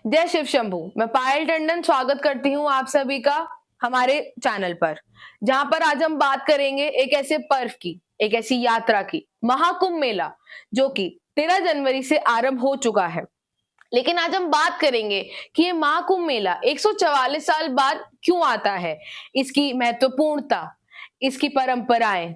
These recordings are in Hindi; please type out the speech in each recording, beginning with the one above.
जय शिव शंभू। मैं पायल टंडन स्वागत करती हूँ आप सभी का हमारे चैनल पर, जहां पर आज हम बात करेंगे एक ऐसे पर्व की, एक ऐसी यात्रा की, महाकुंभ मेला, जो कि 13 जनवरी से आरंभ हो चुका है। लेकिन आज हम बात करेंगे कि ये महाकुंभ मेला 144 साल बाद क्यों आता है, इसकी महत्वपूर्णता, इसकी परंपराएं,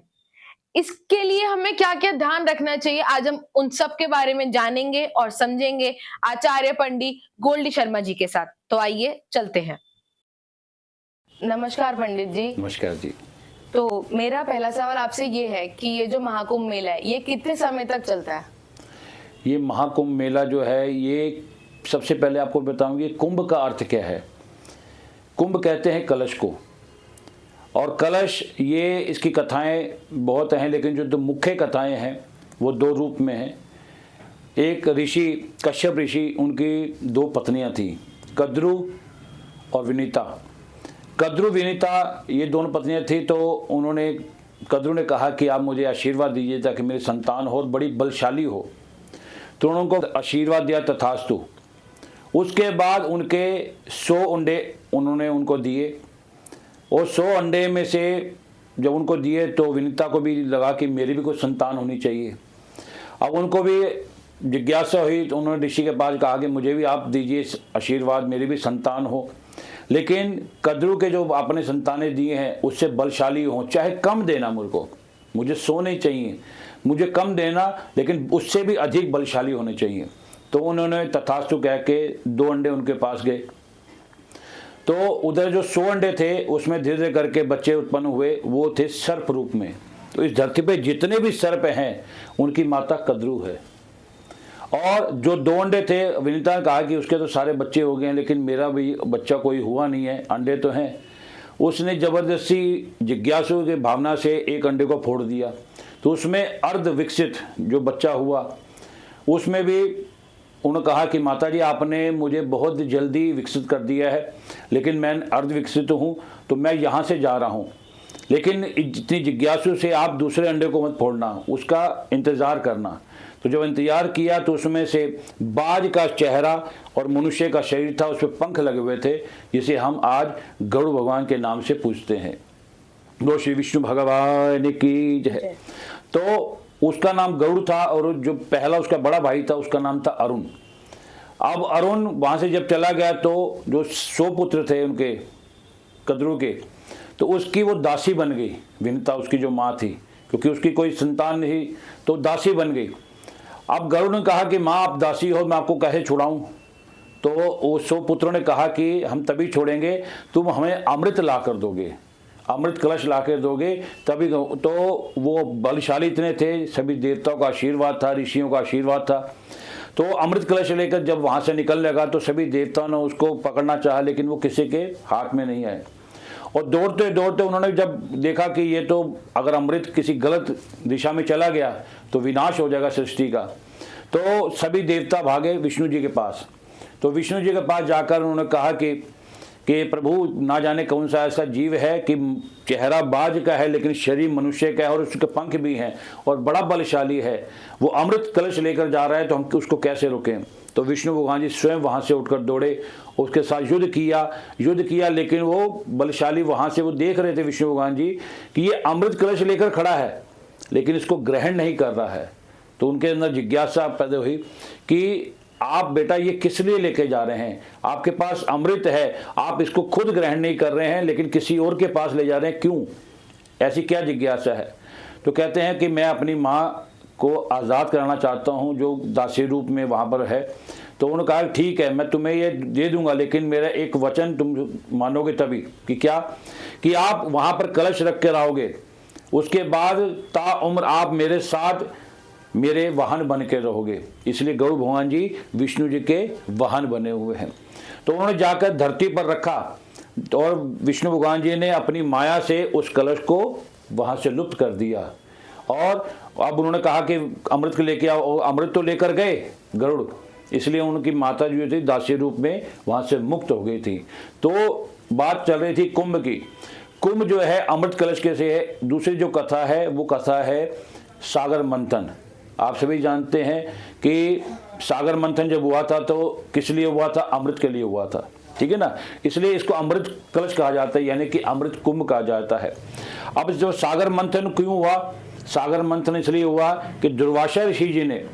इसके लिए हमें क्या-क्या ध्यान रखना चाहिए, आज हम उन सब के बारे में जानेंगे और समझेंगे आचार्य पंडित गोल्डी शर्मा जी के साथ। तो आइए चलते हैं। नमस्कार पंडित जी। नमस्कार जी। तो मेरा पहला सवाल आपसे ये है कि ये जो महाकुंभ मेला है, ये कितने समय तक चलता है? ये महाकुंभ मेला जो है, ये सबसे पहले आपको बताऊंगी कुंभ का अर्थ क्या है। कुंभ कहते हैं कलश को, और कलश ये इसकी कथाएं बहुत हैं, लेकिन जो दो मुख्य कथाएं हैं वो दो रूप में हैं। एक ऋषि कश्यप ऋषि, उनकी दो पत्नियां थीं, कद्रु और विनीता। कद्रु विनीता ये दोनों पत्नियां थीं, तो उन्होंने कद्रु ने कहा कि आप मुझे आशीर्वाद दीजिए ताकि मेरी संतान हो और बड़ी बलशाली हो। तो उन्होंने उनको आशीर्वाद दिया, तथास्तु। उसके बाद उनके 100 अंडे उन्होंने उनको दिए, और 100 अंडे में से जब उनको दिए तो विनीता को भी लगा कि मेरी भी कोई संतान होनी चाहिए। अब उनको भी जिज्ञासा हुई, तो उन्होंने ऋषि के पास कहा कि मुझे भी आप दीजिए आशीर्वाद, मेरी भी संतान हो। लेकिन कद्रु के जो आपने संतानें दिए हैं उससे बलशाली हो, चाहे कम देना, मुझे 100 नहीं चाहिए, मुझे कम देना, लेकिन उससे भी अधिक बलशाली होने चाहिए। तो उन्होंने तथास्तु कह के 2 अंडे उनके पास गए। तो उधर जो 100 अंडे थे उसमें धीरे धीरे करके बच्चे उत्पन्न हुए, वो थे सर्प रूप में। तो इस धरती पे जितने भी सर्प हैं उनकी माता कद्रु है। और जो 2 अंडे थे, विनीता ने कहा कि उसके तो सारे बच्चे हो गए हैं, लेकिन मेरा भी बच्चा कोई हुआ नहीं है, अंडे तो हैं। उसने जबरदस्ती जिज्ञासु की भावना से एक अंडे को फोड़ दिया, तो उसमें अर्ध विकसित जो बच्चा हुआ, उसमें भी उन्होंने कहा कि माताजी आपने मुझे बहुत जल्दी विकसित कर दिया है, लेकिन मैं अर्ध विकसित हूँ, तो मैं यहाँ से जा रहा हूँ, लेकिन इतनी जिज्ञासु से आप दूसरे अंडे को मत फोड़ना, उसका इंतज़ार करना। तो जब इंतजार किया तो उसमें से बाज का चेहरा और मनुष्य का शरीर था, उस पर पंख लगे हुए थे, जिसे हम आज गरुड़ भगवान के नाम से पूजते हैं। गो श्री विष्णु भगवान की जय। तो उसका नाम गरुड़ था, और जो पहला उसका बड़ा भाई था उसका नाम था अरुण। अब अरुण वहाँ से जब चला गया तो जो 100 पुत्र थे उनके कद्रु के, तो उसकी वो दासी बन गई, विनीता उसकी जो माँ थी, क्योंकि उसकी कोई संतान नहीं, तो दासी बन गई। अब गरुड़ ने कहा कि माँ आप दासी हो, मैं आपको कैसे छुड़ाऊँ? तो वो 100 पुत्रों ने कहा कि हम तभी छोड़ेंगे तुम हमें अमृत ला कर दोगे, अमृत कलश ला कर दोगे तभी। तो वो बलशाली इतने थे, सभी देवताओं का आशीर्वाद था, ऋषियों का आशीर्वाद था। तो अमृत कलश लेकर जब वहाँ से निकल लगा तो सभी देवताओं ने उसको पकड़ना चाहा, लेकिन वो किसी के हाथ में नहीं आए। और दौड़ते दौड़ते उन्होंने जब देखा कि ये तो अगर अमृत किसी गलत दिशा में चला गया तो विनाश हो जाएगा सृष्टि का, तो सभी देवता भागे विष्णु जी के पास। तो विष्णु जी के पास जाकर उन्होंने कहा कि प्रभु, ना जाने कौन सा ऐसा जीव है कि चेहरा बाज का है लेकिन शरीर मनुष्य का है, और उसके पंख भी हैं और बड़ा बलशाली है, वो अमृत कलश लेकर जा रहा है, तो हम उसको कैसे रोकें? तो विष्णु भगवान जी स्वयं वहाँ से उठकर दौड़े, उसके साथ युद्ध किया, लेकिन वो बलशाली वहाँ से वो देख रहे थे विष्णु भगवान जी कि ये अमृत कलश लेकर खड़ा है लेकिन इसको ग्रहण नहीं कर रहा है। तो उनके अंदर जिज्ञासा पैदा हुई कि आप बेटा ये किस लिए लेके जा रहे हैं? आपके पास अमृत है, आप इसको खुद ग्रहण नहीं कर रहे हैं लेकिन किसी और के पास ले जा रहे हैं, क्यों? ऐसी क्या जिज्ञासा है? तो कहते हैं कि मैं अपनी माँ को आज़ाद कराना चाहता हूँ, जो दासी रूप में वहाँ पर है। तो उन्होंने कहा ठीक है, मैं तुम्हें ये दे दूंगा, लेकिन मेरा एक वचन तुम मानोगे तभी। कि क्या? कि आप वहाँ पर कलश रख के रहोगे, उसके बाद ताउम्र आप मेरे साथ मेरे वाहन बन के रहोगे। इसलिए गरुड़ भगवान जी विष्णु जी के वाहन बने हुए हैं। तो उन्होंने जाकर धरती पर रखा, और विष्णु भगवान जी ने अपनी माया से उस कलश को वहाँ से लुप्त कर दिया। और अब उन्होंने कहा कि अमृत को लेके आओ, अमृत तो लेकर गए गरुड़, इसलिए उनकी माता जो थी दासी रूप में वहाँ से मुक्त हो गई थी। तो बात चल रही थी कुंभ की। कुंभ जो है अमृत कलश के से है। दूसरी जो कथा है वो कथा है सागर मंथन। आप सभी जानते हैं कि सागर मंथन जब हुआ था तो किस लिए हुआ था? अमृत के लिए हुआ था, ठीक है ना। इसलिए इसको अमृत कलश कहा जाता है, यानी कि अमृत कुंभ कहा जाता है। अब जो सागर मंथन क्यों हुआ? सागर मंथन इसलिए हुआ कि दुर्वासा ऋषि जी ने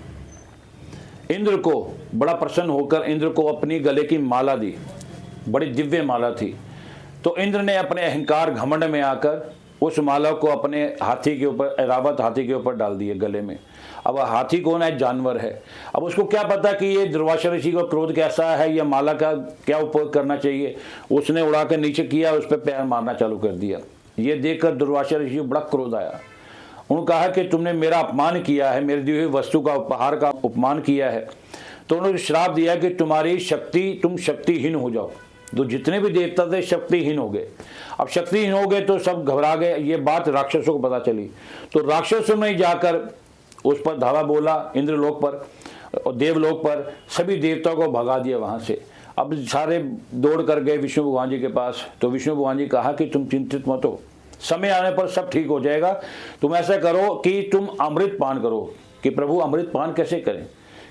इंद्र को बड़ा प्रसन्न होकर इंद्र को अपनी गले की माला दी, बड़ी दिव्य माला थी। तो इंद्र ने अपने अहंकार घमंड में आकर उस माला को अपने हाथी के ऊपर, ऐरावत हाथी के ऊपर डाल दिए गले में। अब हाथी कौन है? जानवर है। अब उसको क्या पता कि ये दुर्वासा ऋषि का क्रोध कैसा है, या माला का क्या उपयोग करना चाहिए। उसने उड़ा कर नीचे किया, उस पर पैर मारना चालू कर दिया। ये देखकर दुर्वासा ऋषि को बड़ा क्रोध आया। उन्होंने कहा कि तुमने मेरा अपमान किया है, मेरी दी हुई वस्तु का, उपहार का अपमान किया है। तो उन्होंने श्राप दिया कि तुम्हारी शक्ति, तुम शक्तिहीन हो जाओ। तो जितने भी देवता थे शक्तिहीन हो गए। अब शक्तिहीन हो गए तो सब घबरा गए। ये बात राक्षसों को पता चली, तो राक्षसों ने जाकर उस पर धावा बोला, इंद्रलोक पर और देवलोक पर। सभी देवताओं को भगा दिया वहां से। अब सारे दौड़ कर गए विष्णु भगवान जी के पास। तो विष्णु भगवान जी कहा कि तुम चिंतित मत हो, समय आने पर सब ठीक हो जाएगा। तुम ऐसा करो कि तुम अमृत पान करो। कि प्रभु अमृत पान कैसे करें?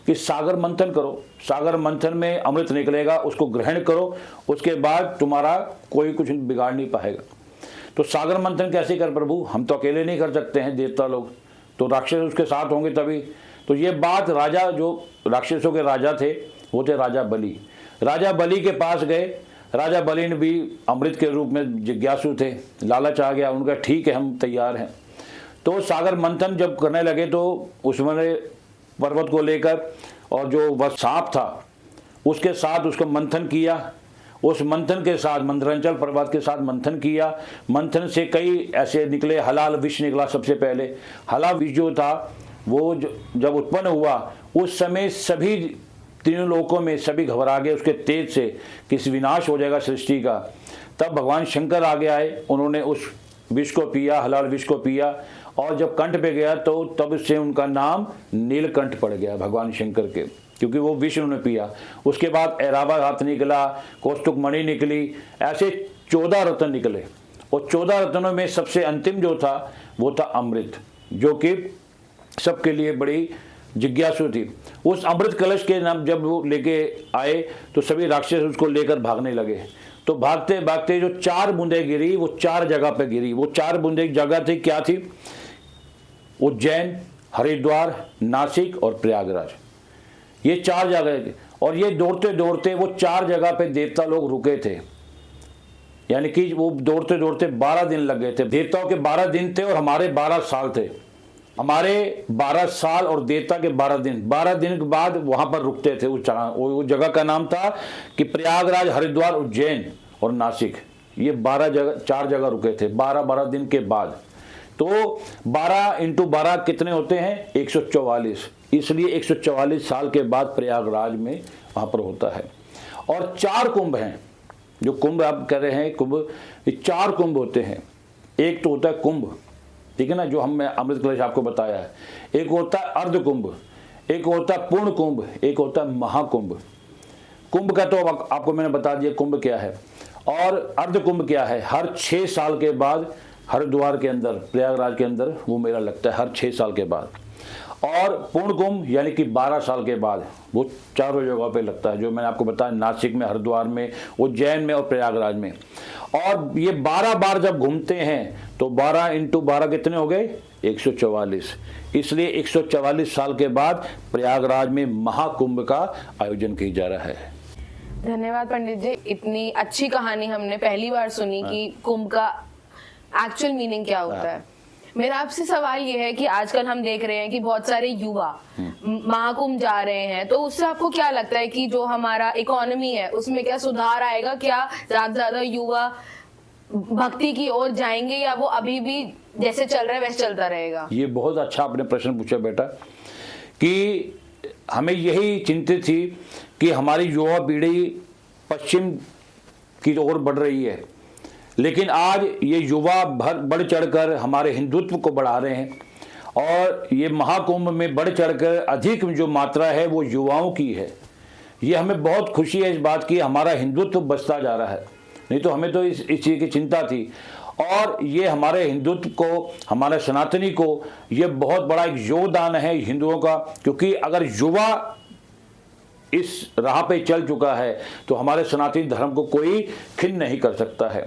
कि सागर मंथन करो, सागर मंथन में अमृत निकलेगा, उसको ग्रहण करो, उसके बाद तुम्हारा कोई कुछ बिगाड़ नहीं पाएगा। तो सागर मंथन कैसे कर प्रभु? हम तो अकेले नहीं कर सकते हैं, देवता लोग, तो राक्षस उसके साथ होंगे तभी। तो ये बात राजा, जो राक्षसों के राजा थे वो थे राजा बलि। राजा बलि के पास गए। राजा बलि ने भी अमृत के रूप में जिज्ञासु थे, लालच आ गया। उनका ठीक है, हम तैयार हैं। तो सागर मंथन जब करने लगे तो उसमें पर्वत को लेकर और जो वह सांप था उसके साथ उसको मंथन किया। उस मंथन के साथ मंदरांचल पर्वत के साथ मंथन किया। मंथन से कई ऐसे निकले, हलाल विष निकला। सबसे पहले हलाल विष जो था वो जब उत्पन्न हुआ उस समय सभी तीनों लोकों में सभी घबरा गए उसके तेज से, किस विनाश हो जाएगा सृष्टि का। तब भगवान शंकर आगे आए, उन्होंने उस विष को पिया, हलाल विष को पिया, और जब कंठ पे गया तो तब से उनका नाम नीलकंठ पड़ गया भगवान शंकर के, क्योंकि वो विष उन्होंने पिया। उसके बाद ऐरावत हाथ निकला, कौस्तुभ मणि निकली, ऐसे 14 रत्न निकले। और 14 रत्नों में सबसे अंतिम जो था वो था अमृत, जो कि सबके लिए बड़ी जिज्ञासु थी। उस अमृत कलश के नाम जब वो लेके आए तो सभी राक्षस उसको लेकर भागने लगे। तो भागते भागते जो 4 बूंदें गिरी वो 4 जगह पे गिरी। वो 4 बूंदें जगह थी, क्या थी? उज्जैन, हरिद्वार, नासिक और प्रयागराज, ये 4 जगह थी। और ये दौड़ते दौड़ते वो 4 जगह पे देवता लोग रुके थे, यानी कि वो दौड़ते दौड़ते 12 दिन लग गए थे। देवताओं के 12 दिन थे और हमारे 12 साल थे। हमारे 12 साल और देवता के 12 दिन। 12 दिन के बाद वहां पर रुकते थे। उस जगह का नाम था कि प्रयागराज, हरिद्वार, उज्जैन और नासिक, ये 4 जगह रुके थे 12 दिन के बाद। तो 12 × 12 कितने होते हैं? 144। इसलिए 144 साल के बाद प्रयागराज में वहां पर होता है। और 4 कुंभ हैं, जो कुंभ आप कह रहे हैं कुंभ, ये 4 कुंभ होते हैं। एक तो होता है कुंभ, ठीक है ना, जो हमने अमृत कलश आपको बताया है। एक होता है अर्ध कुंभ, एक होता है पूर्ण कुंभ, एक होता है महाकुंभ। कुंभ का तो आपको मैंने बता दिया कुंभ क्या है। और अर्ध कुंभ क्या है? हर 6 साल के बाद हरिद्वार के अंदर, प्रयागराज के अंदर वो मेला लगता है हर 6 साल के बाद। और पूर्ण कुंभ यानी कि 12 साल के बाद वो चारों जगहों पे लगता है, जो मैंने आपको बताया, नासिक में, हरिद्वार में, उज्जैन में और प्रयागराज में। और ये 12 बार जब घूमते हैं तो 12 × 12 कितने हो गए? 144। इसलिए 144 साल के बाद प्रयागराज में महाकुंभ का आयोजन किया जा रहा है। धन्यवाद पंडित जी, इतनी अच्छी कहानी हमने पहली बार सुनी कि कुंभ का एक्चुअल मीनिंग क्या होता है। मेरा आपसे सवाल ये है कि आजकल हम देख रहे हैं कि बहुत सारे युवा महाकुंभ जा रहे हैं, तो उससे आपको क्या लगता है कि जो हमारा इकोनॉमी है उसमें क्या सुधार आएगा? क्या ज्यादा से ज्यादा युवा भक्ति की ओर जाएंगे, या वो अभी भी जैसे चल रहा है वैसे चलता रहेगा? ये बहुत अच्छा आपने प्रश्न पूछा बेटा, कि हमें यही चिंतित थी कि हमारी युवा पीढ़ी पश्चिम की ओर बढ़ रही है, लेकिन आज ये युवा बढ़ चढ़कर हमारे हिंदुत्व को बढ़ा रहे हैं। और ये महाकुंभ में बढ़ चढ़कर अधिक जो मात्रा है वो युवाओं की है। ये हमें बहुत खुशी है इस बात की, हमारा हिंदुत्व बचता जा रहा है। नहीं तो हमें तो इस चीज़ की चिंता थी। और ये हमारे हिंदुत्व को, हमारे सनातनी को, ये बहुत बड़ा एक योगदान है हिंदुओं का, क्योंकि अगर युवा इस राह पे चल चुका है तो हमारे सनातनी धर्म को कोई खिन्न नहीं कर सकता है।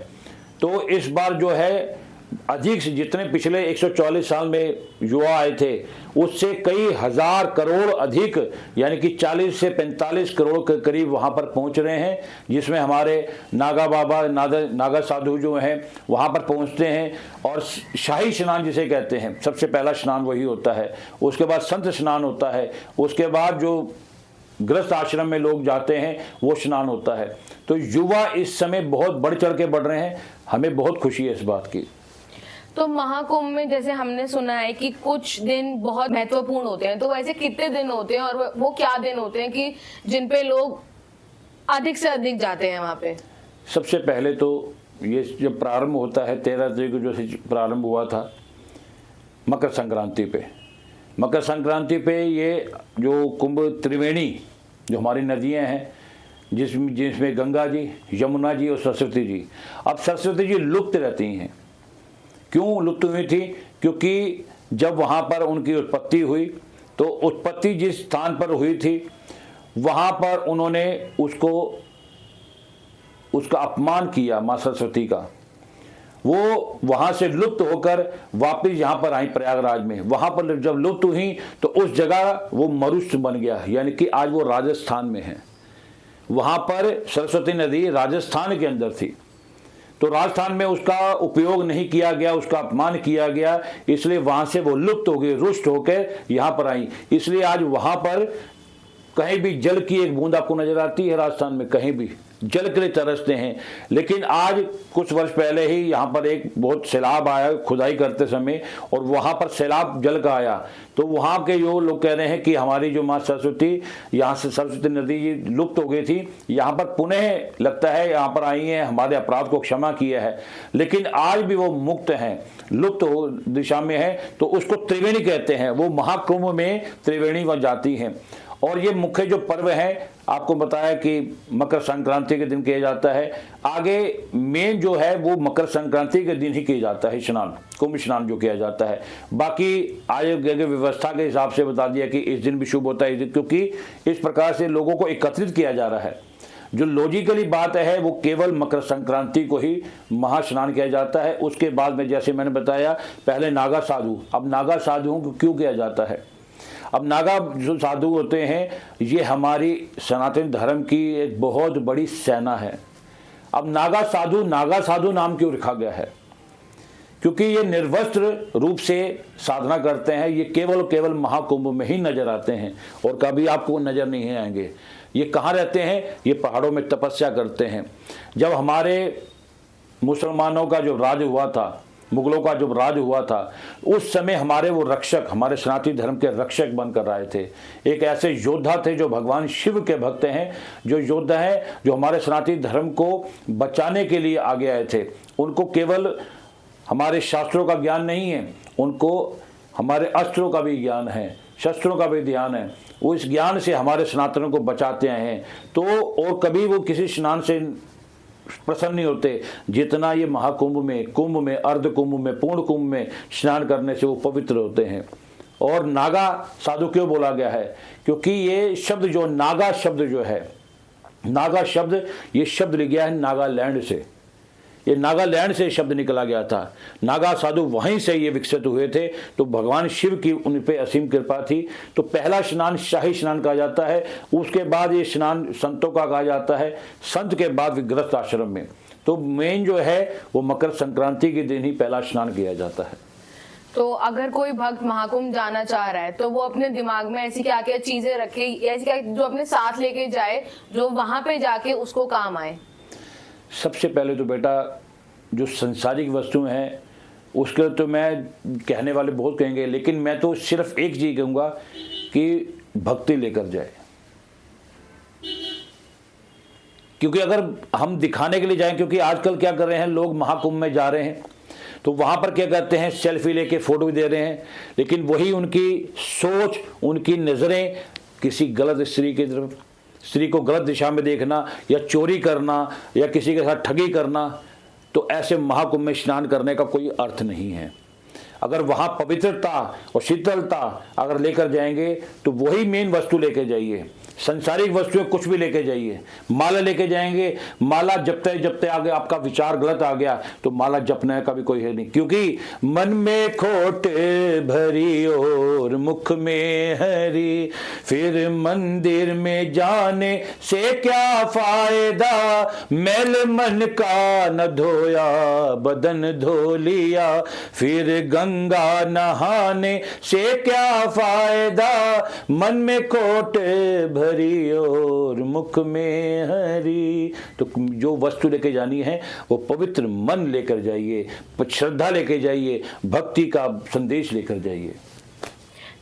तो इस बार जो है अधिक से जितने पिछले 144 साल में युवा आए थे उससे कई हजार करोड़ अधिक, यानी कि 40 से 45 करोड़ के करीब वहां पर पहुंच रहे हैं, जिसमें हमारे नागा बाबा नागा साधु जो हैं वहां पर पहुंचते हैं और शाही स्नान जिसे कहते हैं, सबसे पहला स्नान वही होता है। उसके बाद संत स्नान होता है, उसके बाद जो गृहस्थ आश्रम में लोग जाते हैं वो स्नान होता है। तो युवा इस समय बहुत बढ़ चढ़ के बढ़ रहे हैं, हमें बहुत खुशी है इस बात की। तो महाकुंभ में जैसे हमने सुना है कि कुछ दिन बहुत महत्वपूर्ण होते हैं, तो वैसे कितने दिन होते हैं और वो क्या दिन होते हैं कि जिन पे लोग अधिक से अधिक जाते हैं वहां पे? सबसे पहले तो ये जब प्रारंभ होता है 13 तारीख को, जो प्रारंभ हुआ था मकर संक्रांति पे। मकर संक्रांति पे ये जो कुंभ त्रिवेणी जो हमारी नदियां हैं, जिसमें गंगा जी, यमुना जी और सरस्वती जी, अब सरस्वती जी लुप्त रहती हैं। क्यों लुप्त हुई थी? क्योंकि जब वहाँ पर उनकी उत्पत्ति हुई तो उत्पत्ति जिस स्थान पर हुई थी वहाँ पर उन्होंने उसका अपमान किया, माँ सरस्वती का। वो वहाँ से लुप्त होकर वापस यहाँ पर आई प्रयागराज में। वहाँ पर जब लुप्त हुई तो उस जगह वो मरुष्ट बन गया, यानी कि आज वो राजस्थान में है। वहाँ पर सरस्वती नदी राजस्थान के अंदर थी, तो राजस्थान में उसका उपयोग नहीं किया गया, उसका अपमान किया गया, इसलिए वहां से वो लुप्त हो गई, रुष्ट होकर यहाँ पर आई। इसलिए आज वहां पर कहीं भी जल की एक बूंद आपको नजर आती है? राजस्थान में कहीं भी जल के लिए तरसते हैं। लेकिन आज कुछ वर्ष पहले ही यहाँ पर एक बहुत सैलाब आया खुदाई करते समय, और वहाँ पर सैलाब जल का आया, तो वहाँ के जो लोग कह रहे हैं कि हमारी जो माँ सरस्वती, यहाँ से सरस्वती नदी जी लुप्त हो गई थी, यहाँ पर पुनः लगता है यहाँ पर आई हैं, हमारे अपराध को क्षमा किया है। लेकिन आज भी वो मुक्त हैं, लुप्त हो दिशा में है, तो उसको त्रिवेणी कहते हैं। वो महाकुंभ में त्रिवेणी वह जाती हैं। और ये मुख्य जो पर्व है आपको बताया कि मकर संक्रांति के दिन किया जाता है। आगे मेन जो है वो मकर संक्रांति के दिन ही किया जाता है स्नान, कुंभ स्नान जो किया जाता है। बाकी आयोग की व्यवस्था के हिसाब से बता दिया कि इस दिन भी शुभ होता है, क्योंकि इस प्रकार से लोगों को एकत्रित किया जा रहा है। जो लॉजिकली बात है वो केवल मकर संक्रांति को ही महास्नान किया जाता है। उसके बाद में जैसे मैंने बताया पहले नागा साधु, अब नागा साधुओं को क्यों किया जाता है? अब नागा जो साधु होते हैं ये हमारी सनातन धर्म की एक बहुत बड़ी सेना है। अब नागा साधु नाम क्यों रखा गया है? क्योंकि ये निर्वस्त्र रूप से साधना करते हैं। ये केवल महाकुंभ में ही नजर आते हैं और कभी आपको नजर नहीं आएंगे। ये कहाँ रहते हैं? ये पहाड़ों में तपस्या करते हैं। जब हमारे मुसलमानों का जो राज हुआ था, मुगलों का जो राज हुआ था, उस समय हमारे वो रक्षक, हमारे सनातनी धर्म के रक्षक बनकर आए थे। एक ऐसे योद्धा थे जो भगवान शिव के भक्त हैं, जो योद्धा हैं जो हमारे सनातनी धर्म को बचाने के लिए आगे आए थे। उनको केवल हमारे शास्त्रों का ज्ञान नहीं है, उनको हमारे अस्त्रों का भी ज्ञान है, शस्त्रों का भी ध्यान है। वो इस ज्ञान से हमारे सनातनों को बचाते हैं। तो और कभी वो किसी स्नान से प्रसन्न नहीं होते जितना ये महाकुंभ में, कुंभ में, अर्ध कुंभ में, पूर्ण कुंभ में स्नान करने से वो पवित्र होते हैं। और नागा साधु क्यों बोला गया है? क्योंकि ये शब्द जो नागा शब्द जो है, नागा शब्द, ये शब्द लिया गया है नागालैंड से। ये नागालैंड से शब्द निकला गया था। नागा साधु वहीं से ये विकसित हुए थे। तो भगवान शिव की उन पे असीम कृपा थी। तो पहला स्नान शाही स्नान कहा जाता है, उसके बाद ये स्नान संतों का कहा जाता है, संत के बाद गृहस्थ आश्रम में। तो मेन जो है वो मकर संक्रांति के दिन ही पहला स्नान किया जाता है। तो अगर कोई भक्त महाकुंभ जाना चाह रहा है तो वो अपने दिमाग में ऐसी क्या क्या चीजें रखे, ऐसी क्या जो अपने साथ लेके जाए जो वहां पे जाके उसको काम आए? सबसे पहले तो बेटा जो संसारिक वस्तुएं हैं उसके तो मैं कहने वाले बहुत कहेंगे, लेकिन मैं तो सिर्फ एक चीज कहूँगा कि भक्ति लेकर जाए। क्योंकि अगर हम दिखाने के लिए जाएं, क्योंकि आजकल क्या कर रहे हैं लोग, महाकुंभ में जा रहे हैं तो वहाँ पर क्या करते हैं, सेल्फी लेके फ़ोटो भी दे रहे हैं, लेकिन वही उनकी सोच, उनकी नज़रें किसी गलत स्त्री की तरफ, स्त्री को गलत दिशा में देखना या चोरी करना या किसी के साथ ठगी करना, तो ऐसे महाकुंभ में स्नान करने का कोई अर्थ नहीं है। अगर वहाँ पवित्रता और शीतलता अगर लेकर जाएंगे तो वही मेन वस्तु लेकर जाइए। संसारिक वस्तुएं कुछ भी लेके जाइए, माला लेके जाएंगे, माला जपते जपते आगे आपका विचार गलत आ गया तो माला जपने का भी कोई है नहीं, क्योंकि मन में खोट भरी और मुख में हरी, फिर मंदिर में जाने से क्या फायदा, मैल मन का न धोया बदन धो लिया, फिर गंगा नहाने से क्या फायदा, मन में खोट भरी और मुख में हरी। तो जो वस्तु लेके जानी है वो पवित्र मन लेकर जाइए, श्रद्धा लेके जाइए, भक्ति का संदेश लेकर जाइए।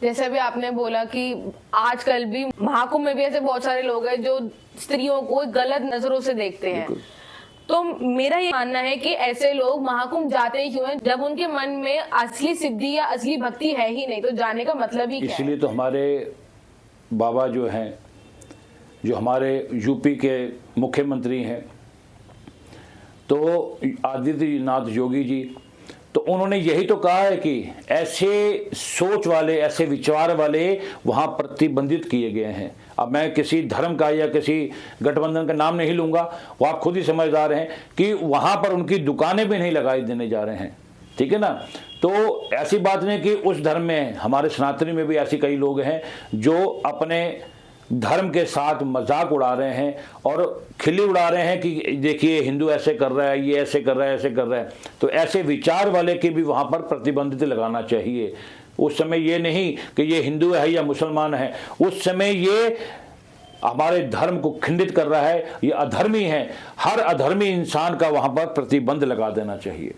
जैसे अभी आपने बोला कि आजकल भी महाकुंभ में भी ऐसे बहुत सारे लोग हैं जो स्त्रियों को गलत नजरों से देखते हैं, तो मेरा ये मानना है कि ऐसे लोग महाकुंभ जाते ही क्यों हैं जब उनके मन में असली सिद्धि या असली भक्ति है ही नहीं, तो जाने का मतलब ही क्या है? इसलिए तो हमारे बाबा जो हैं, जो हमारे यूपी के मुख्यमंत्री हैं, तो आदित्यनाथ योगी जी, तो उन्होंने यही तो कहा है कि ऐसे सोच वाले, ऐसे विचार वाले वहाँ प्रतिबंधित किए गए हैं। अब मैं किसी धर्म का या किसी गठबंधन का नाम नहीं लूँगा, वो आप खुद ही समझदार हैं कि वहाँ पर उनकी दुकानें भी नहीं लगाई देने जा रहे हैं, ठीक है ना। तो ऐसी बात नहीं कि उस धर्म में, हमारे सनातनी में भी ऐसे कई लोग हैं जो अपने धर्म के साथ मजाक उड़ा रहे हैं और खिल्ली उड़ा रहे हैं कि देखिए हिंदू ऐसे कर रहा है, ये ऐसे कर रहा है, ऐसे कर रहा है। तो ऐसे विचार वाले के भी वहाँ पर प्रतिबंधित लगाना चाहिए। उस समय ये नहीं कि ये हिंदू है या मुसलमान है, उस समय ये हमारे धर्म को खंडित कर रहा है, ये अधर्मी है। हर अधर्मी इंसान का वहाँ पर प्रतिबंध लगा देना चाहिए।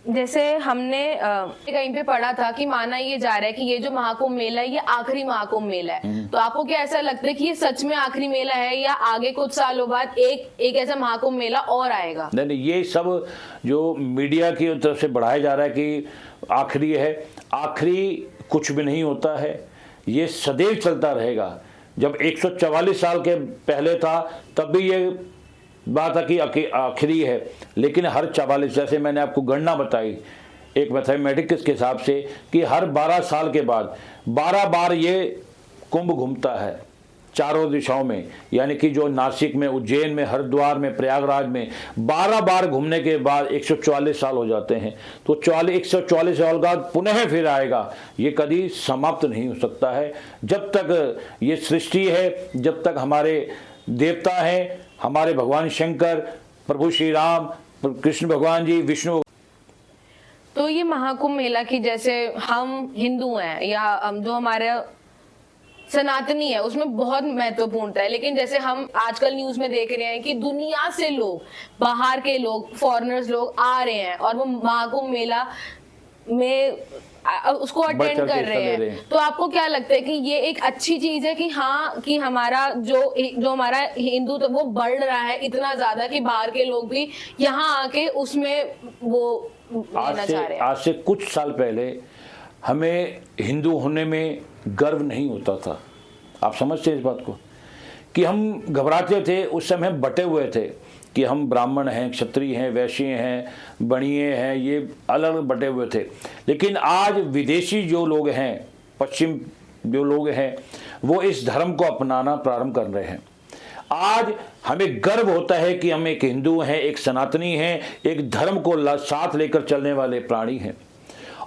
जैसे हमने कहीं पे पढ़ा था कि माना ये जा रहा है कि ये जो महाकुंभ मेला है ये आखिरी महाकुंभ मेला है, तो आपको क्या ऐसा लगता है कि ये सच में आखिरी मेला है या आगे कुछ सालों बाद एक ऐसा महाकुंभ मेला और आएगा? नहीं, ये सब जो मीडिया की तरफ से बढ़ाया जा रहा है कि आखिरी है, आखिरी कुछ भी नहीं होता है, ये सदैव चलता रहेगा। जब 144 साल के पहले था तब भी ये बात है कि आखिरी है, लेकिन हर 44, जैसे मैंने आपको गणना बताई एक मैथमेटिक्स के हिसाब से कि हर 12 साल के बाद 12 बार ये कुंभ घूमता है चारों दिशाओं में, यानी कि जो नासिक में, उज्जैन में, हरिद्वार में, प्रयागराज में 12 बार घूमने के बाद 144 साल हो जाते हैं। तो 144 साल बाद पुनः फिर आएगा, ये कभी समाप्त नहीं हो सकता है। जब तक ये सृष्टि है, जब तक हमारे देवता हैं, हमारे भगवान शंकर, प्रभु श्री राम, कृष्ण भगवान जी, विष्णु। तो ये महाकुंभ मेला की, जैसे हम हिंदू हैं या जो हमारे सनातनी है उसमें बहुत महत्वपूर्णता है, लेकिन जैसे हम आजकल न्यूज में देख रहे हैं कि दुनिया से लोग, बाहर के लोग, फॉरेनर्स लोग आ रहे हैं और वो महाकुंभ मेला में उसको अटेंड कर रहे हैं। तो आपको क्या लगता है कि ये एक अच्छी चीज है कि हाँ, कि हमारा जो हमारा हिंदू तो वो बढ़ रहा है इतना ज्यादा कि बाहर के लोग भी यहाँ आके उसमें वो लेना चाह रहे हैं? आज से कुछ साल पहले हमें हिंदू होने में गर्व नहीं होता था। आप समझते इस बात को कि हम घबराते थे, उस समय हम बटे हुए थे कि हम ब्राह्मण हैं, क्षत्रिय हैं, वैश्य हैं, बणिये हैं, ये अलग अलग बटे हुए थे। लेकिन आज विदेशी जो लोग हैं, पश्चिम जो लोग हैं, वो इस धर्म को अपनाना प्रारंभ कर रहे हैं। आज हमें गर्व होता है कि हम एक हिंदू हैं, एक सनातनी हैं, एक धर्म को साथ लेकर चलने वाले प्राणी हैं।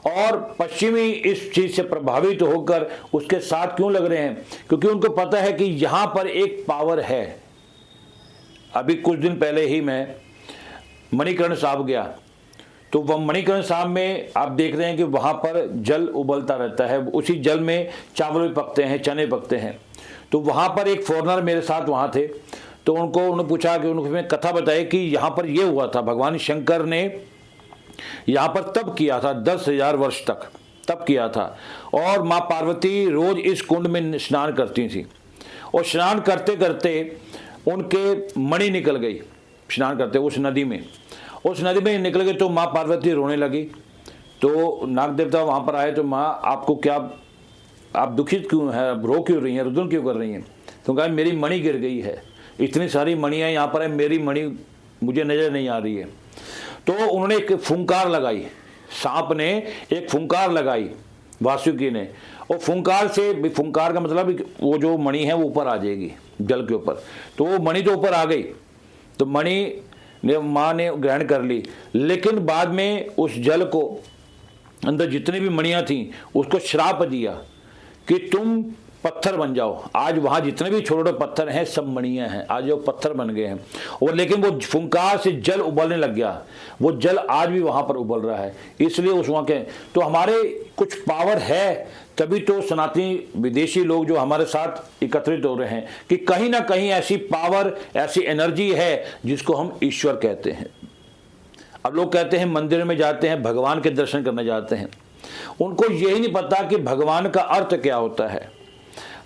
और पश्चिमी इस चीज़ से प्रभावित होकर उसके साथ क्यों लग रहे हैं? क्योंकि उनको पता है कि यहाँ पर एक पावर है। अभी कुछ दिन पहले ही मैं मणिकर्ण साहब गया, तो वह मणिकर्ण साहब में आप देख रहे हैं कि वहाँ पर जल उबलता रहता है, उसी जल में चावल भी पकते हैं, चने पकते हैं। तो वहाँ पर एक फॉरेनर मेरे साथ वहाँ थे, तो उन्होंने पूछा कि उन्होंने कथा बताई कि यहाँ पर ये हुआ था, भगवान शंकर ने यहाँ पर तप किया था 10,000 वर्ष तक तप किया था, और माँ पार्वती रोज इस कुंड में स्नान करती थी, और स्नान करते करते उनके मणि निकल गई। स्नान करते उस नदी में निकल गई, तो माँ पार्वती रोने लगी। तो नाग देवता वहाँ पर आए, तो माँ आपको क्या, आप दुखित क्यों है, रो क्यों रही हैं, रुदन क्यों कर रही हैं? तो कहा मेरी मणि गिर गई है, इतनी सारी मणियाँ यहाँ पर है, मेरी मणि मुझे नज़र नहीं आ रही है। तो उन्होंने एक फुंकार लगाई, सांप ने एक फुंकार लगाई वासुकी ने, और फुंकार से, फुंकार का मतलब वो जो मणि है वो ऊपर आ जाएगी जल के ऊपर। तो वो मणि तो ऊपर आ गई, तो मणि ने माँ ने ग्रहण कर ली, लेकिन बाद में उस जल को अंदर जितनी भी मणियाँ थीं उसको श्राप दिया कि तुम पत्थर बन जाओ। आज वहाँ जितने भी छोटे छोटे पत्थर हैं सब मणियाँ हैं, आज वो पत्थर बन गए हैं। और लेकिन वो फुंकार से जल उबलने लग गया, वो जल आज भी वहाँ पर उबल रहा है। इसलिए उस वहाँ के तो हमारे कुछ पावर है, तभी तो सनातनी विदेशी लोग जो हमारे साथ एकत्रित हो रहे हैं कि कहीं ना कहीं ऐसी पावर, ऐसी एनर्जी है जिसको हम ईश्वर कहते हैं। अब लोग कहते हैं मंदिर में जाते हैं, भगवान के दर्शन करने जाते हैं, उनको यही नहीं पता कि भगवान का अर्थ क्या होता है।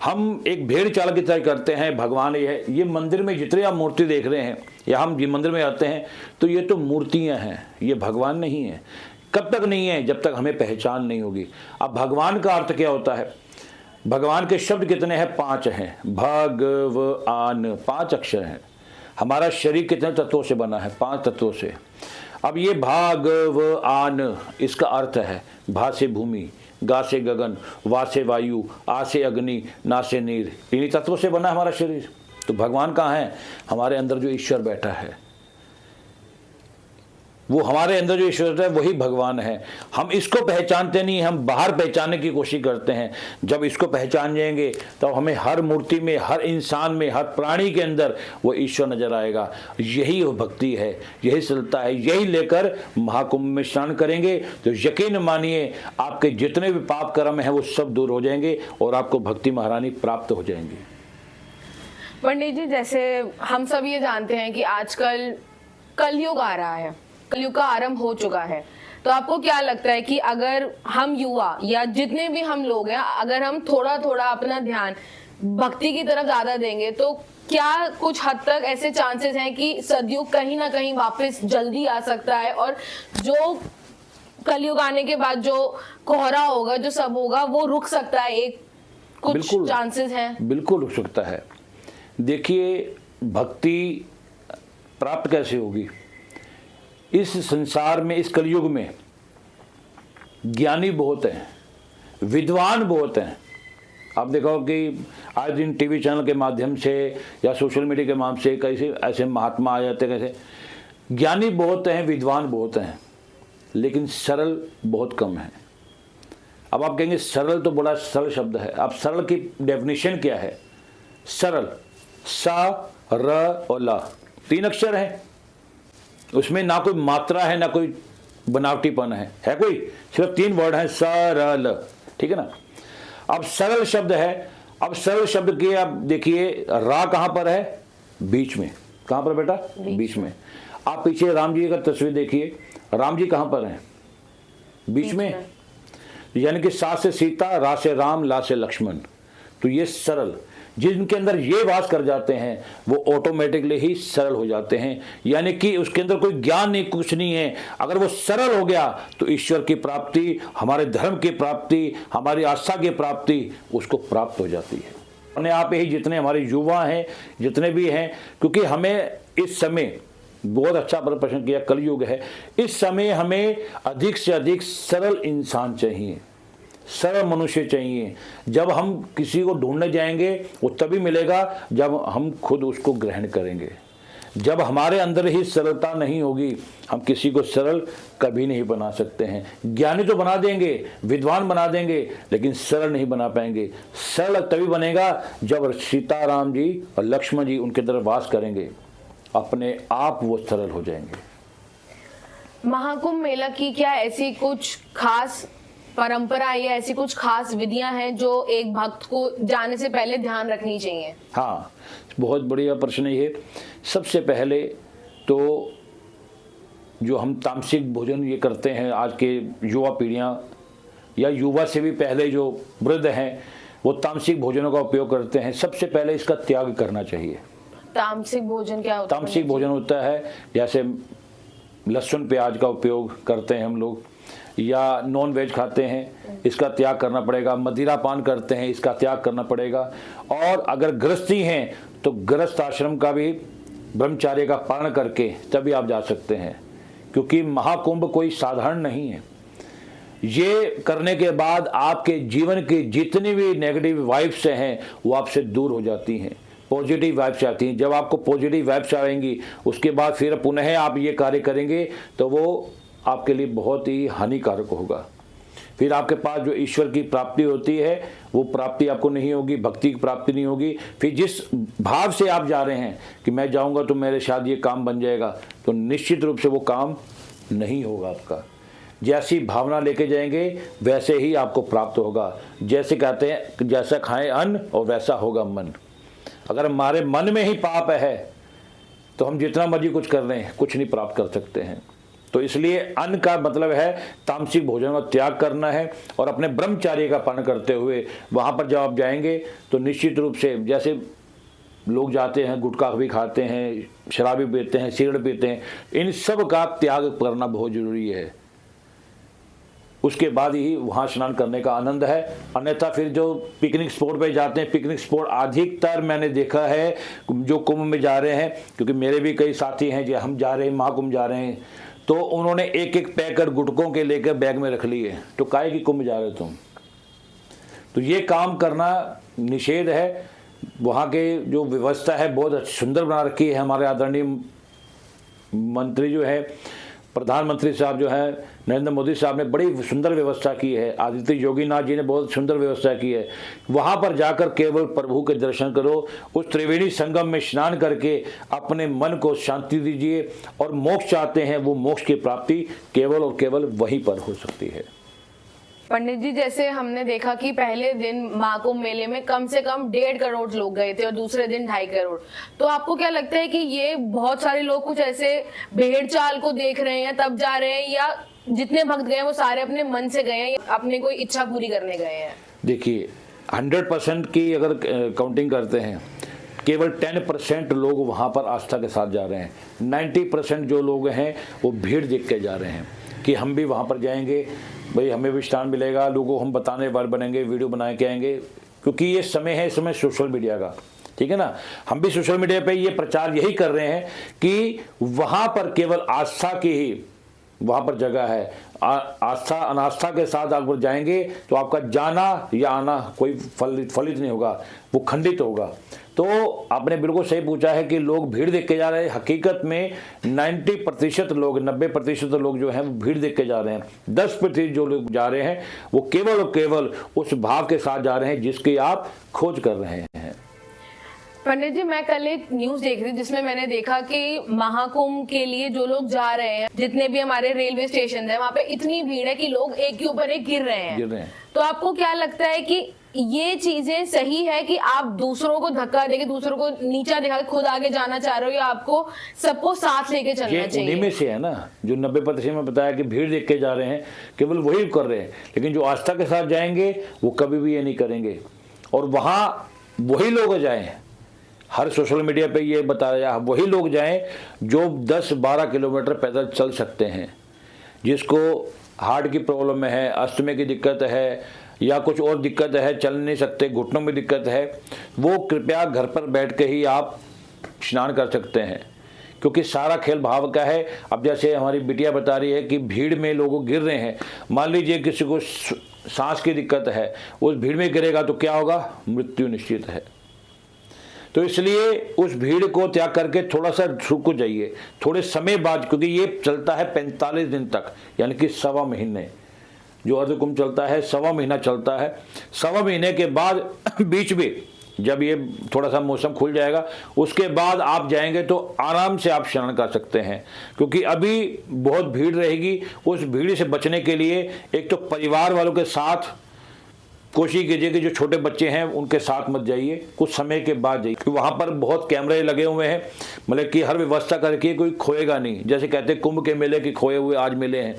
हम एक भेड़ चाल की तरह करते हैं, भगवान ये मंदिर में जितने आप मूर्ति देख रहे हैं या हम ये मंदिर में आते हैं तो ये तो मूर्तियां हैं, ये भगवान नहीं है। कब तक नहीं है? जब तक हमें पहचान नहीं होगी। अब भगवान का अर्थ क्या होता है? भगवान के शब्द कितने हैं? 5 हैं। भगवान 5 अक्षर हैं। हमारा शरीर कितने तत्वों से बना है? 5 तत्वों से। अब ये भगवान, इसका अर्थ है भा से भूमि, गा से गगन, वा से वायु, आ से अग्नि, ना से नीर, इन्हीं तत्वों से बना हमारा शरीर। तो भगवान कहाँ है? हमारे अंदर जो ईश्वर बैठा है, वो हमारे अंदर जो ईश्वर है वही भगवान है। हम इसको पहचानते नहीं, हम बाहर पहचानने की कोशिश करते हैं। जब इसको पहचान जाएंगे तो हमें हर मूर्ति में, हर इंसान में, हर प्राणी के अंदर वो ईश्वर नजर आएगा। यही वो भक्ति है, यही सरलता है। यही लेकर महाकुंभ में स्नान करेंगे तो यकीन मानिए आपके जितने भी पाप कर्म हैं वो सब दूर हो जाएंगे और आपको भक्ति महारानी प्राप्त हो जाएंगी। पंडित जी, जैसे हम सब ये जानते हैं कि आजकल कलयुग आ रहा है, कलयुग का आरंभ हो चुका है, तो आपको क्या लगता है कि अगर हम युवा या जितने भी हम लोग हैं, अगर हम थोड़ा थोड़ा अपना ध्यान भक्ति की तरफ ज्यादा देंगे तो क्या कुछ हद तक ऐसे चांसेस हैं कि सदयुग कहीं ना कहीं वापस जल्दी आ सकता है और जो कलयुग आने के बाद जो कोहरा होगा, जो सब होगा, वो रुक सकता है? एक कुछ चांसेस हैं? बिल्कुल रुक सकता है। देखिए, भक्ति प्राप्त कैसे होगी? इस संसार में, इस कलयुग में ज्ञानी बहुत हैं, विद्वान बहुत हैं। आप देखो कि आज दिन टीवी चैनल के माध्यम से या सोशल मीडिया के माध्यम से कैसे ऐसे महात्मा आ जाते हैं, कैसे ज्ञानी बहुत हैं, विद्वान बहुत हैं, लेकिन सरल बहुत कम है। अब आप कहेंगे सरल तो बड़ा सरल शब्द है। अब सरल की डेफिनेशन क्या है? सरल सा, र और ला, 3 अक्षर हैं, उसमें ना कोई मात्रा है ना कोई बनावटीपन है कोई, सिर्फ 3 वर्ड हैं, सरल, ठीक है ना। अब सरल शब्द है। अब सरल शब्द के आप देखिए, रा कहां पर है? बीच में। कहां पर बेटा? बीच में। आप पीछे राम जी का तस्वीर देखिए, राम जी कहां पर हैं? बीच में। यानी कि सा से सीता, रा से राम, ला से लक्ष्मण। तो ये सरल, जिनके अंदर ये वास कर जाते हैं वो ऑटोमेटिकली ही सरल हो जाते हैं। यानी कि उसके अंदर कोई ज्ञान नहीं, कुछ नहीं है। अगर वो सरल हो गया तो ईश्वर की प्राप्ति, हमारे धर्म की प्राप्ति, हमारी आस्था की प्राप्ति उसको प्राप्त हो जाती है। अपने आप ही जितने हमारे युवा हैं, जितने भी हैं, क्योंकि हमें इस समय, बहुत अच्छा प्रश्न किया, कलयुग है, इस समय हमें अधिक से अधिक सरल इंसान चाहिए, सरल मनुष्य चाहिए। जब हम किसी को ढूंढने जाएंगे वो तभी मिलेगा जब हम खुद उसको ग्रहण करेंगे। जब हमारे अंदर ही सरलता नहीं होगी, हम किसी को सरल कभी नहीं बना सकते हैं। ज्ञानी तो बना देंगे, विद्वान बना देंगे, लेकिन सरल नहीं बना पाएंगे। सरल तभी बनेगा जब सीताराम जी और लक्ष्मण जी उनके अंदर वास करेंगे, अपने आप वो सरल हो जाएंगे। महाकुंभ मेला की क्या ऐसी कुछ खास परंपरा या ऐसी कुछ खास विधियां हैं जो एक भक्त को जाने से पहले ध्यान रखनी चाहिए? हाँ, बहुत बढ़िया प्रश्न ये। सबसे पहले तो जो हम तामसिक भोजन ये करते हैं, आज के युवा पीढ़ियाँ या युवा से भी पहले जो वृद्ध हैं वो तामसिक भोजनों का उपयोग करते हैं। सबसे पहले इसका त्याग करना चाहिए। तामसिक भोजन क्या होता है? तामसिक भोजन होता है जैसे लहसुन प्याज का उपयोग करते हैं हम लोग, या नॉन वेज खाते हैं, इसका त्याग करना पड़ेगा। मदिरा पान करते हैं, इसका त्याग करना पड़ेगा। और अगर गृहस्थी हैं तो गृहस्थ आश्रम का भी ब्रह्मचार्य का पालन करके तभी आप जा सकते हैं, क्योंकि महाकुंभ कोई साधारण नहीं है। ये करने के बाद आपके जीवन की जितनी भी नेगेटिव वाइब्स हैं वो आपसे दूर हो जाती हैं, पॉजिटिव वाइब्स आती हैं। जब आपको पॉजिटिव वाइब्स आएंगी उसके बाद फिर पुनः आप ये कार्य करेंगे तो वो आपके लिए बहुत ही हानिकारक होगा। फिर आपके पास जो ईश्वर की प्राप्ति होती है वो प्राप्ति आपको नहीं होगी, भक्ति की प्राप्ति नहीं होगी। फिर जिस भाव से आप जा रहे हैं कि मैं जाऊंगा तो मेरे शायद ये काम बन जाएगा, तो निश्चित रूप से वो काम नहीं होगा आपका। जैसी भावना लेके जाएंगे वैसे ही आपको प्राप्त होगा। जैसे कहते हैं जैसा खाएं अन्न और वैसा होगा मन। अगर हमारे मन में ही पाप है तो हम जितना मर्जी कुछ कर रहे हैं कुछ नहीं प्राप्त कर सकते हैं। तो इसलिए अन्न का मतलब है तामसिक भोजन का त्याग करना है और अपने ब्रह्मचार्य का पालन करते हुए वहाँ पर जब आप जाएंगे तो निश्चित रूप से जैसे लोग जाते हैं गुटखा भी खाते हैं, शराबी पीते हैं, सिगरेट पीते हैं, इन सब का त्याग करना बहुत जरूरी है। उसके बाद ही वहाँ स्नान करने का आनंद है। अन्यथा फिर जो पिकनिक स्पॉट पे जाते हैं, पिकनिक स्पॉट अधिकतर मैंने देखा है जो कुंभ में जा रहे हैं, क्योंकि मेरे भी कई साथी हैं जो हम जा रहे हैं महाकुंभ जा रहे हैं, तो उन्होंने एक एक पैकेट गुटकों के लेकर बैग में रख लिए। तो काहे की कुंभ जा रहे तुम? तो ये काम करना निषेध है। वहाँ के जो व्यवस्था है बहुत सुंदर बना रखी है। हमारे आदरणीय मंत्री जो है, प्रधानमंत्री साहब जो है नरेंद्र मोदी साहब ने बड़ी सुंदर व्यवस्था की है। आदित्य योगीनाथ जी ने बहुत सुंदर व्यवस्था की है। वहाँ पर जाकर केवल प्रभु के दर्शन करो, उस त्रिवेणी संगम में स्नान करके अपने मन को शांति दीजिए। और मोक्ष चाहते हैं वो मोक्ष की प्राप्ति केवल और केवल वहीं पर हो सकती है। पंडित जी, जैसे हमने देखा कि पहले दिन महाकुंभ मेले में कम से कम 1.5 करोड़ लोग गए थे और दूसरे दिन 2.5 करोड़। तो आपको क्या लगता है कि ये बहुत सारे लोग कुछ ऐसे भेड़ चाल को देख रहे हैं तब जा रहे हैं, या जितने भक्त गए वो सारे अपने मन से गए हैं, अपने कोई इच्छा पूरी करने गए हैं? देखिए 100% की अगर काउंटिंग करते हैं केवल 10% लोग वहाँ पर आस्था के साथ जा रहे हैं। 90% जो लोग हैं वो भीड़ देख के जा रहे हैं कि हम भी वहाँ पर जाएंगे, भाई हमें भी स्थान मिलेगा, लोगों को हम बताने वाले बनेंगे, वीडियो बना के आएंगे। क्योंकि ये समय है इस समय सोशल मीडिया का, ठीक है ना। हम भी सोशल मीडिया पे ये प्रचार यही कर रहे हैं कि वहाँ पर केवल आस्था की ही वहाँ पर जगह है। आस्था अनास्था के साथ आप जाएंगे तो आपका जाना या आना कोई फलित नहीं होगा, वो खंडित होगा। तो आपने बिल्कुल सही पूछा है कि लोग भीड़ देख के जा रहे हैं। हकीकत में 90% लोग, 90% लोग जो हैं वो भीड़ देख के जा रहे हैं। 10% जो लोग जा रहे हैं वो केवल और केवल उस भाव के साथ जा रहे हैं जिसकी आप खोज कर रहे हैं। पंडित जी, मैं कल एक न्यूज देख रही थी जिसमें मैंने देखा कि महाकुंभ के लिए जो लोग जा रहे हैं, जितने भी हमारे रेलवे स्टेशन है, वहाँ पे इतनी भीड़ है कि लोग एक के ऊपर एक गिर रहे हैं। तो आपको क्या लगता है कि ये चीजें सही है कि आप दूसरों को धक्का देके, दूसरों को नीचा दिखा के खुद आगे जाना चाह रहे हो, या आपको सबको साथ लेके चलना चाहिए? उन्हीं में से है ना, जो 90% में बताया कि भीड़ देख के जा रहे हैं, केवल वही कर रहे हैं। लेकिन जो आस्था के साथ जाएंगे वो कभी भी ये नहीं करेंगे। और वहाँ वही लोग जाएं, हर सोशल मीडिया पे ये बताया, वही लोग जाएं जो 10-12 किलोमीटर पैदल चल सकते हैं। जिसको हार्ट की प्रॉब्लम है, अस्थमे की दिक्कत है या कुछ और दिक्कत है, चल नहीं सकते, घुटनों में दिक्कत है, वो कृपया घर पर बैठ के ही आप स्नान कर सकते हैं। क्योंकि सारा खेल भाव का है। अब जैसे हमारी बिटिया बता रही है कि भीड़ में लोग गिर रहे हैं, मान लीजिए किसी को सांस की दिक्कत है, उस भीड़ में गिरेगा तो क्या होगा? मृत्यु निश्चित है। तो इसलिए उस भीड़ को त्याग करके थोड़ा सा रुक जाइए, थोड़े समय बाद, क्योंकि ये चलता है 45 दिन तक, यानी कि 1.25 महीने जो अर्धकुंभ चलता है, 1.25 महीना चलता है। 1.25 महीने के बाद बीच में जब ये थोड़ा सा मौसम खुल जाएगा उसके बाद आप जाएंगे तो आराम से आप स्नान कर सकते हैं। क्योंकि अभी बहुत भीड़ रहेगी। उस भीड़ से बचने के लिए एक तो परिवार वालों के साथ कोशिश कीजिए कि जो छोटे बच्चे हैं उनके साथ मत जाइए, कुछ समय के बाद जाइए। क्योंकि वहाँ पर बहुत कैमरे लगे हुए हैं, मतलब कि हर व्यवस्था करके कोई खोएगा नहीं। जैसे कहते हैं कुंभ के मेले के खोए हुए आज मिले हैं,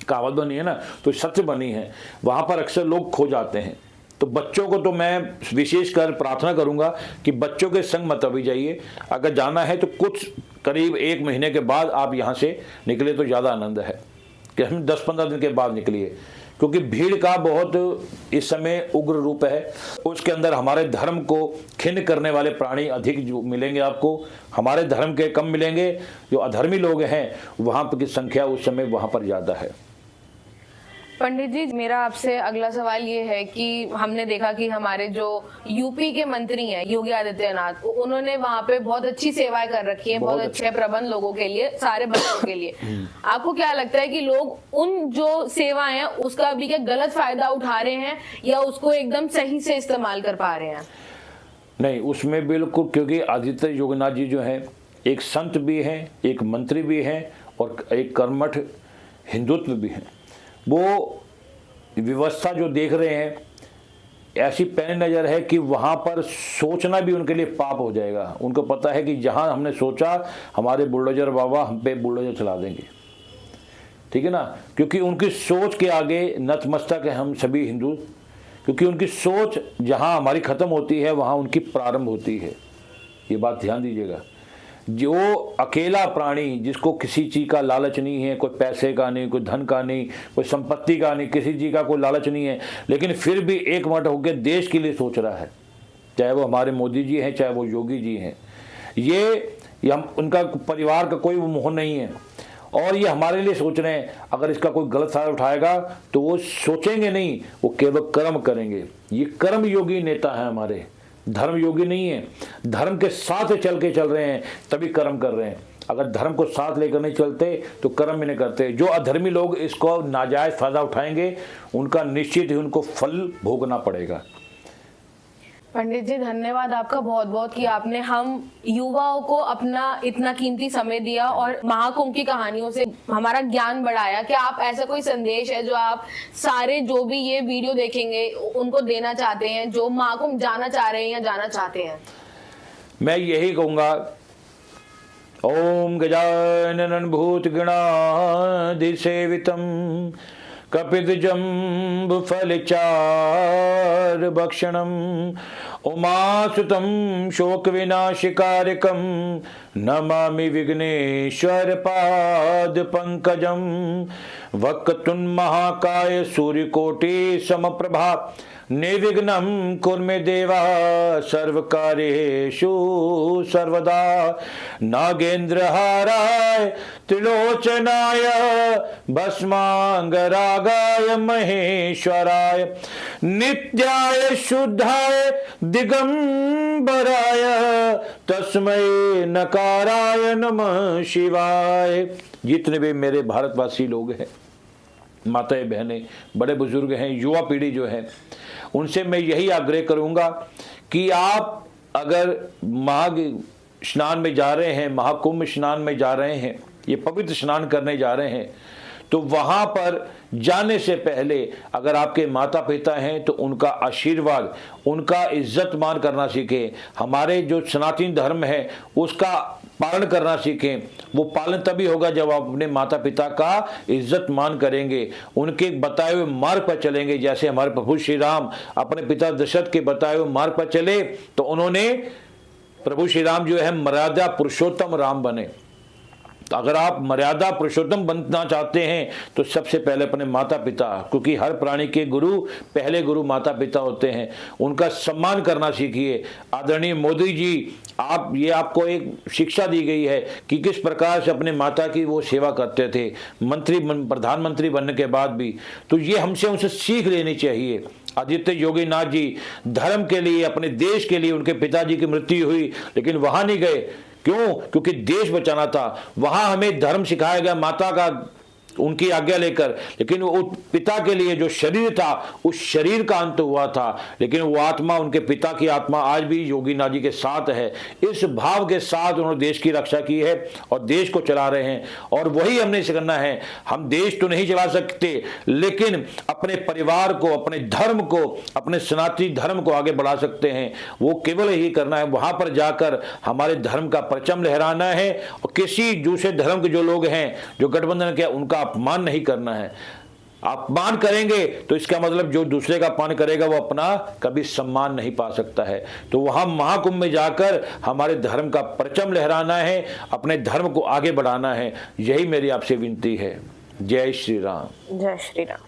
कहावत बनी है ना, तो सत्य बनी है। वहाँ पर अक्सर लोग खो जाते हैं। तो बच्चों को तो मैं विशेषकर प्रार्थना करूँगा कि बच्चों के संग मत अभी जाइए। अगर जाना है तो कुछ करीब 1 महीने के बाद आप यहाँ से निकले तो ज़्यादा आनंद है कि हम 10-15 दिन के बाद निकलिए। क्योंकि भीड़ का बहुत इस समय उग्र रूप है। उसके अंदर हमारे धर्म को खिन्न करने वाले प्राणी अधिक मिलेंगे आपको, हमारे धर्म के कम मिलेंगे। जो अधर्मी लोग हैं वहाँ पर की संख्या उस समय वहाँ पर ज़्यादा है। पंडित जी, मेरा आपसे अगला सवाल ये है कि हमने देखा कि हमारे जो यूपी के मंत्री हैं योगी आदित्यनाथ, उन्होंने वहां पे बहुत अच्छी सेवाएं कर रखी हैं, बहुत अच्छे प्रबंध लोगों के लिए, सारे बच्चों के लिए। आपको क्या लगता है कि लोग उन जो सेवाएं हैं उसका अभी क्या गलत फायदा उठा रहे हैं या उसको एकदम सही से इस्तेमाल कर पा रहे हैं? नहीं, उसमें बिल्कुल, क्योंकि आदित्य योगीनाथ जी जो हैं एक संत भी हैं, एक मंत्री भी हैं और एक कर्मठ हिंदुत्व भी हैं। वो व्यवस्था जो देख रहे हैं, ऐसी पैनी नज़र है कि वहाँ पर सोचना भी उनके लिए पाप हो जाएगा। उनको पता है कि जहाँ हमने सोचा हमारे बुलडोजर बाबा हम पे बुलडोजर चला देंगे, ठीक है ना, क्योंकि उनकी सोच के आगे नतमस्तक है हम सभी हिंदू, क्योंकि उनकी सोच जहाँ हमारी ख़त्म होती है वहाँ उनकी प्रारंभ होती है। ये बात ध्यान दीजिएगा। जो अकेला प्राणी जिसको किसी चीज़ का लालच नहीं है, कोई पैसे का नहीं, कोई धन का नहीं, कोई संपत्ति का नहीं, किसी चीज़ का कोई लालच नहीं है, लेकिन फिर भी एक मिनट होकर देश के लिए सोच रहा है, चाहे वो हमारे मोदी जी हैं, चाहे वो योगी जी हैं, ये हम उनका परिवार का कोई मोह नहीं है और ये हमारे लिए सोच रहे हैं। अगर इसका कोई गलत फायदा उठाएगा तो वो सोचेंगे नहीं, वो केवल कर्म करेंगे। ये कर्म योगी नेता है हमारे, धर्म योगी नहीं है। धर्म के साथ चल रहे हैं तभी कर्म कर रहे हैं। अगर धर्म को साथ लेकर नहीं चलते तो कर्म भी नहीं करते। जो अधर्मी लोग इसको नाजायज फायदा उठाएंगे उनका निश्चित ही उनको फल भोगना पड़ेगा। पंडित जी, धन्यवाद आपका बहुत बहुत कि आपने हम युवाओं को अपना इतना कीमती समय दिया और महाकुंभ की कहानियों से हमारा ज्ञान बढ़ाया। क्या आप ऐसा कोई संदेश है जो आप सारे जो भी ये वीडियो देखेंगे उनको देना चाहते हैं, जो महाकुंभ जाना चाह रहे हैं या जाना चाहते हैं? मैं यही कहूँगा, ओम गजानन भूत गणाधि सेवितम कपितजम्बु फलचार भक्षणम उमासुतम शोक विनाशिकारकम नमामि विघ्नेश्वर पाद पंकजम वक्रतुण्ड सूर्यकोटि समप्रभा निर्विघ्नं कुरु मे देवा सर्वकार्येषु सर्वदा। नागेन्द्रहाराय त्रिलोचनाय भस्मांगरागाय महेश्वराय नित्याय शुद्धाय दिगंबराय तस्मै नकाराय नमः शिवाय। जितने भी मेरे भारतवासी लोग हैं, माताएं बहनें, बड़े बुजुर्ग हैं, युवा पीढ़ी जो है, उनसे मैं यही आग्रह करूंगा कि आप अगर माघ स्नान में जा रहे हैं, महाकुंभ स्नान में जा रहे हैं, ये पवित्र स्नान करने जा रहे हैं, तो वहाँ पर जाने से पहले अगर आपके माता पिता हैं तो उनका आशीर्वाद, उनका इज्जत मान करना सीखें। हमारे जो सनातन धर्म है उसका पालन करना सीखें। वो पालन तभी होगा जब आप अपने माता पिता का इज्जत मान करेंगे, उनके बताए हुए मार्ग पर चलेंगे। जैसे हमारे प्रभु श्री राम अपने पिता दशरथ के बताए हुए मार्ग पर चले तो उन्होंने, प्रभु श्री राम जो है मर्यादा पुरुषोत्तम राम बने। तो अगर आप मर्यादा पुरुषोत्तम बनना चाहते हैं तो सबसे पहले अपने माता पिता, क्योंकि हर प्राणी के गुरु, पहले गुरु माता पिता होते हैं, उनका सम्मान करना सीखिए। आदरणीय मोदी जी, आपको एक शिक्षा दी गई है कि किस प्रकार से अपने माता की वो सेवा करते थे प्रधानमंत्री बनने के बाद भी। तो ये हमसे उनसे सीख लेनी चाहिए। आदित्य योगीनाथ जी धर्म के लिए, अपने देश के लिए, उनके पिताजी की मृत्यु हुई लेकिन वहां नहीं गए। क्यों? क्योंकि देश बचाना था। वहां हमें धर्म सिखाया गया माता का, उनकी आज्ञा लेकर, लेकिन वो पिता के लिए जो शरीर था उस शरीर का अंत हुआ था, लेकिन वो आत्मा, उनके पिता की आत्मा आज भी योगीनाथ जी के साथ है। इस भाव के साथ उन्होंने देश की रक्षा की है और देश को चला रहे हैं और वही हमने करना है। हम देश तो नहीं चला सकते लेकिन अपने परिवार को, अपने धर्म को, अपने सनातनी धर्म को आगे बढ़ा सकते हैं। वो केवल यही करना है, वहां पर जाकर हमारे धर्म का परचम लहराना है और किसी दूसरे धर्म के जो लोग हैं, जो गठबंधन के, उनका अपमान नहीं करना है। अपमान करेंगे तो इसका मतलब जो दूसरे का अपमान करेगा वो अपना कभी सम्मान नहीं पा सकता है। तो वहां महाकुंभ में जाकर हमारे धर्म का परचम लहराना है, अपने धर्म को आगे बढ़ाना है। यही मेरी आपसे विनती है। जय श्री राम। जय श्री राम।